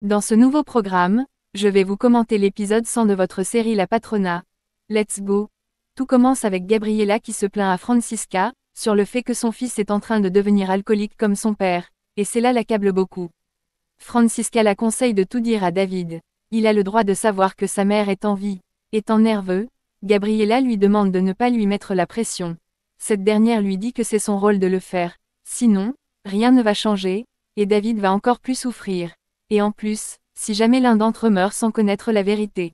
Dans ce nouveau programme, je vais vous commenter l'épisode 100 de votre série La Patrona. Let's go! Tout commence avec Gabriella qui se plaint à Francisca, sur le fait que son fils est en train de devenir alcoolique comme son père, et cela l'accable beaucoup. Francisca la conseille de tout dire à David. Il a le droit de savoir que sa mère est en vie. Étant nerveux, Gabriella lui demande de ne pas lui mettre la pression. Cette dernière lui dit que c'est son rôle de le faire. Sinon, rien ne va changer, et David va encore plus souffrir. Et en plus, si jamais l'un d'entre eux meurt sans connaître la vérité.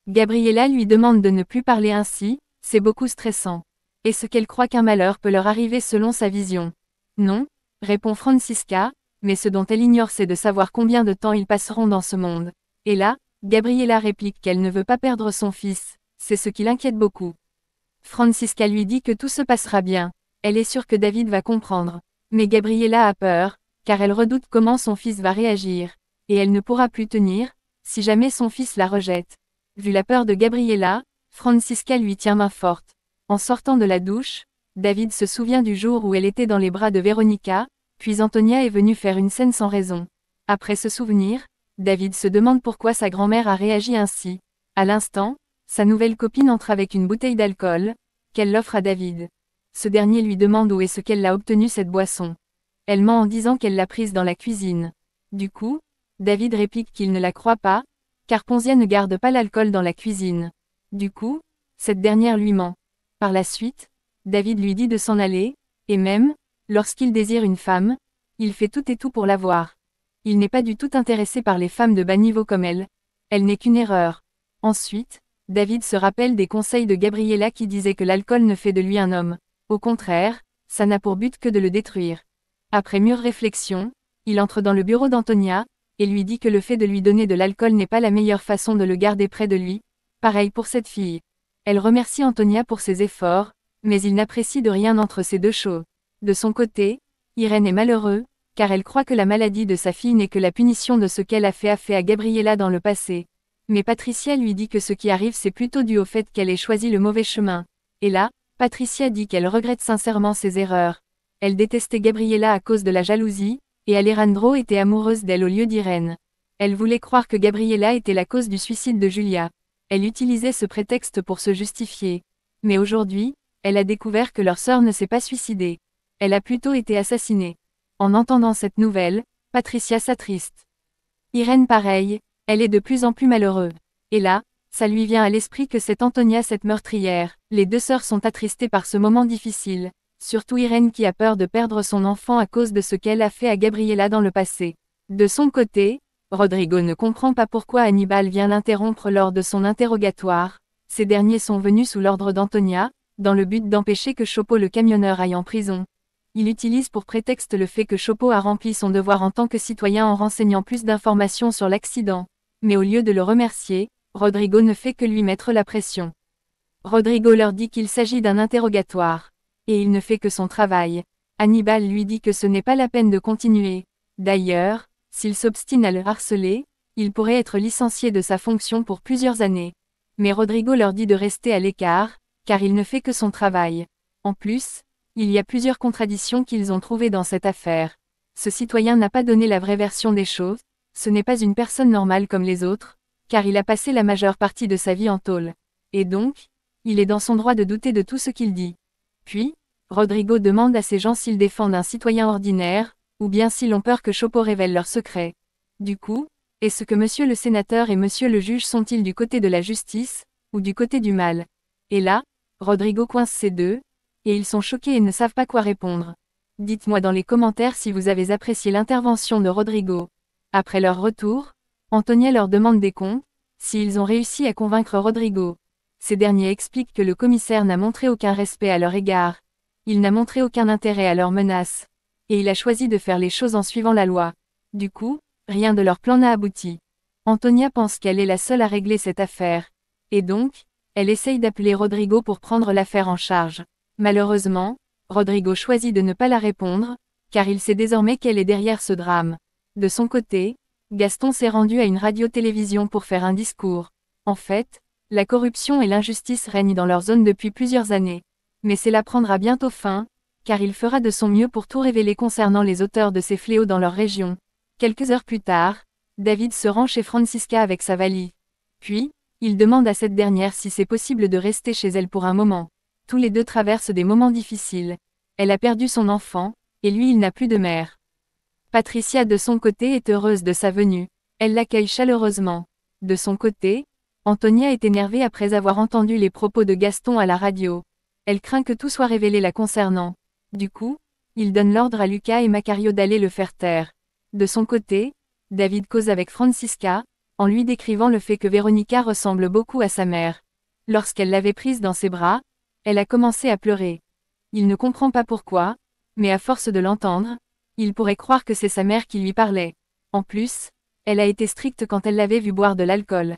Gabriella lui demande de ne plus parler ainsi, c'est beaucoup stressant. Est-ce qu'elle croit qu'un malheur peut leur arriver selon sa vision? Non, répond Francisca, mais ce dont elle ignore c'est de savoir combien de temps ils passeront dans ce monde. Et là, Gabriella réplique qu'elle ne veut pas perdre son fils, c'est ce qui l'inquiète beaucoup. Francisca lui dit que tout se passera bien, elle est sûre que David va comprendre. Mais Gabriella a peur, car elle redoute comment son fils va réagir. Et elle ne pourra plus tenir, si jamais son fils la rejette. Vu la peur de Gabriella, Francisca lui tient main forte. En sortant de la douche, David se souvient du jour où elle était dans les bras de Veronica, puis Antonia est venue faire une scène sans raison. Après ce souvenir, David se demande pourquoi sa grand-mère a réagi ainsi. À l'instant, sa nouvelle copine entre avec une bouteille d'alcool, qu'elle l'offre à David. Ce dernier lui demande où est-ce qu'elle l'a obtenue cette boisson. Elle ment en disant qu'elle l'a prise dans la cuisine. Du coup, David réplique qu'il ne la croit pas, car Ponzia ne garde pas l'alcool dans la cuisine. Du coup, cette dernière lui ment. Par la suite, David lui dit de s'en aller, et même, lorsqu'il désire une femme, il fait tout et tout pour l'avoir. Il n'est pas du tout intéressé par les femmes de bas niveau comme elle n'est qu'une erreur. Ensuite, David se rappelle des conseils de Gabriella qui disait que l'alcool ne fait de lui un homme. Au contraire, ça n'a pour but que de le détruire. Après mûre réflexion, il entre dans le bureau d'Antonia, et lui dit que le fait de lui donner de l'alcool n'est pas la meilleure façon de le garder près de lui. Pareil pour cette fille. Elle remercie Antonia pour ses efforts, mais il n'apprécie de rien entre ces deux choses. De son côté, Irène est malheureuse, car elle croit que la maladie de sa fille n'est que la punition de ce qu'elle a fait à Gabriella dans le passé. Mais Patricia lui dit que ce qui arrive c'est plutôt dû au fait qu'elle ait choisi le mauvais chemin. Et là, Patricia dit qu'elle regrette sincèrement ses erreurs. Elle détestait Gabriella à cause de la jalousie, et Alejandro était amoureuse d'elle au lieu d'Irène. Elle voulait croire que Gabriella était la cause du suicide de Julia. Elle utilisait ce prétexte pour se justifier. Mais aujourd'hui, elle a découvert que leur sœur ne s'est pas suicidée. Elle a plutôt été assassinée. En entendant cette nouvelle, Patricia s'attriste. Irène pareil, elle est de plus en plus malheureuse. Et là, ça lui vient à l'esprit que c'est Antonia cette meurtrière. Les deux sœurs sont attristées par ce moment difficile. Surtout Irène qui a peur de perdre son enfant à cause de ce qu'elle a fait à Gabriella dans le passé. De son côté, Rodrigo ne comprend pas pourquoi Hannibal vient l'interrompre lors de son interrogatoire. Ces derniers sont venus sous l'ordre d'Antonia, dans le but d'empêcher que Chopo le camionneur aille en prison. Il utilise pour prétexte le fait que Chopo a rempli son devoir en tant que citoyen en renseignant plus d'informations sur l'accident. Mais au lieu de le remercier, Rodrigo ne fait que lui mettre la pression. Rodrigo leur dit qu'il s'agit d'un interrogatoire. Et il ne fait que son travail. Hannibal lui dit que ce n'est pas la peine de continuer. D'ailleurs, s'il s'obstine à le harceler, il pourrait être licencié de sa fonction pour plusieurs années. Mais Rodrigo leur dit de rester à l'écart, car il ne fait que son travail. En plus, il y a plusieurs contradictions qu'ils ont trouvées dans cette affaire. Ce citoyen n'a pas donné la vraie version des choses, ce n'est pas une personne normale comme les autres, car il a passé la majeure partie de sa vie en tôle. Et donc, il est dans son droit de douter de tout ce qu'il dit. Puis, Rodrigo demande à ces gens s'ils défendent un citoyen ordinaire, ou bien s'ils ont peur que Chopo révèle leurs secrets. Du coup, est-ce que monsieur le sénateur et monsieur le juge sont-ils du côté de la justice, ou du côté du mal? Et là, Rodrigo coince ces deux, et ils sont choqués et ne savent pas quoi répondre. Dites-moi dans les commentaires si vous avez apprécié l'intervention de Rodrigo. Après leur retour, Antonia leur demande des comptes, s'ils ont réussi à convaincre Rodrigo. Ces derniers expliquent que le commissaire n'a montré aucun respect à leur égard. Il n'a montré aucun intérêt à leurs menaces. Et il a choisi de faire les choses en suivant la loi. Du coup, rien de leur plan n'a abouti. Antonia pense qu'elle est la seule à régler cette affaire. Et donc, elle essaye d'appeler Rodrigo pour prendre l'affaire en charge. Malheureusement, Rodrigo choisit de ne pas la répondre, car il sait désormais qu'elle est derrière ce drame. De son côté, Gaston s'est rendu à une radio-télévision pour faire un discours. En fait, la corruption et l'injustice règnent dans leur zone depuis plusieurs années. Mais cela prendra bientôt fin, car il fera de son mieux pour tout révéler concernant les auteurs de ces fléaux dans leur région. Quelques heures plus tard, David se rend chez Francisca avec sa valise. Puis, il demande à cette dernière si c'est possible de rester chez elle pour un moment. Tous les deux traversent des moments difficiles. Elle a perdu son enfant, et lui il n'a plus de mère. Patricia de son côté est heureuse de sa venue. Elle l'accueille chaleureusement. De son côté, Antonia est énervée après avoir entendu les propos de Gaston à la radio. Elle craint que tout soit révélé la concernant. Du coup, il donne l'ordre à Lucas et Macario d'aller le faire taire. De son côté, David cause avec Francisca, en lui décrivant le fait que Véronica ressemble beaucoup à sa mère. Lorsqu'elle l'avait prise dans ses bras, elle a commencé à pleurer. Il ne comprend pas pourquoi, mais à force de l'entendre, il pourrait croire que c'est sa mère qui lui parlait. En plus, elle a été stricte quand elle l'avait vu boire de l'alcool.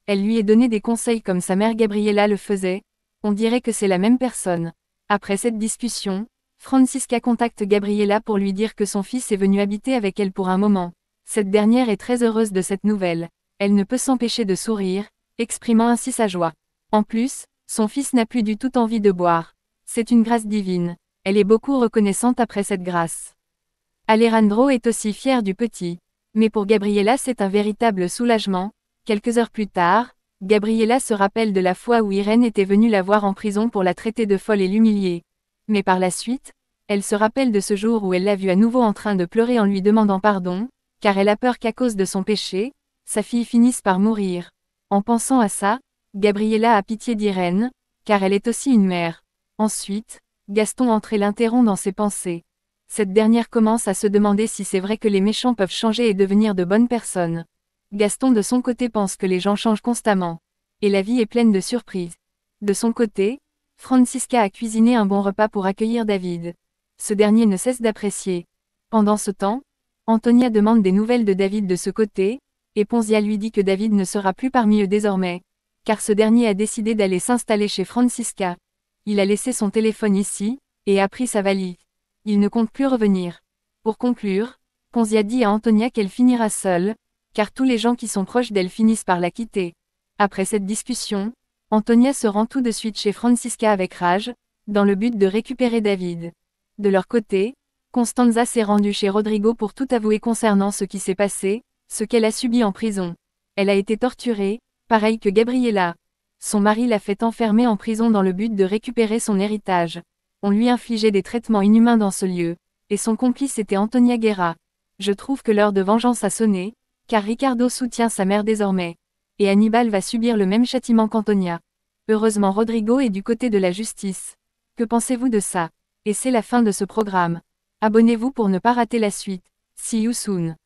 Elle lui a donné des conseils comme sa mère Gabriella le faisait. On dirait que c'est la même personne. Après cette discussion, Francisca contacte Gabriella pour lui dire que son fils est venu habiter avec elle pour un moment. Cette dernière est très heureuse de cette nouvelle. Elle ne peut s'empêcher de sourire, exprimant ainsi sa joie. En plus, son fils n'a plus du tout envie de boire. C'est une grâce divine. Elle est beaucoup reconnaissante après cette grâce. Alejandro est aussi fier du petit. Mais pour Gabriella c'est un véritable soulagement. Quelques heures plus tard, Gabriella se rappelle de la fois où Irène était venue la voir en prison pour la traiter de folle et l'humilier. Mais par la suite, elle se rappelle de ce jour où elle l'a vue à nouveau en train de pleurer en lui demandant pardon, car elle a peur qu'à cause de son péché, sa fille finisse par mourir. En pensant à ça, Gabriella a pitié d'Irène, car elle est aussi une mère. Ensuite, Gaston entre et l'interrompt dans ses pensées. Cette dernière commence à se demander si c'est vrai que les méchants peuvent changer et devenir de bonnes personnes. Gaston de son côté pense que les gens changent constamment. Et la vie est pleine de surprises. De son côté, Francisca a cuisiné un bon repas pour accueillir David. Ce dernier ne cesse d'apprécier. Pendant ce temps, Antonia demande des nouvelles de David de ce côté, et Ponzia lui dit que David ne sera plus parmi eux désormais, car ce dernier a décidé d'aller s'installer chez Francisca. Il a laissé son téléphone ici, et a pris sa valise. Il ne compte plus revenir. Pour conclure, Ponzia dit à Antonia qu'elle finira seule, car tous les gens qui sont proches d'elle finissent par la quitter. Après cette discussion, Antonia se rend tout de suite chez Francisca avec rage, dans le but de récupérer David. De leur côté, Constanza s'est rendue chez Rodrigo pour tout avouer concernant ce qui s'est passé, ce qu'elle a subi en prison. Elle a été torturée, pareil que Gabriella. Son mari l'a fait enfermer en prison dans le but de récupérer son héritage. On lui infligeait des traitements inhumains dans ce lieu, et son complice était Antonia Guerra. Je trouve que l'heure de vengeance a sonné, car Ricardo soutient sa mère désormais. Et Hannibal va subir le même châtiment qu'Antonia. Heureusement Rodrigo est du côté de la justice. Que pensez-vous de ça? Et c'est la fin de ce programme. Abonnez-vous pour ne pas rater la suite. See you soon.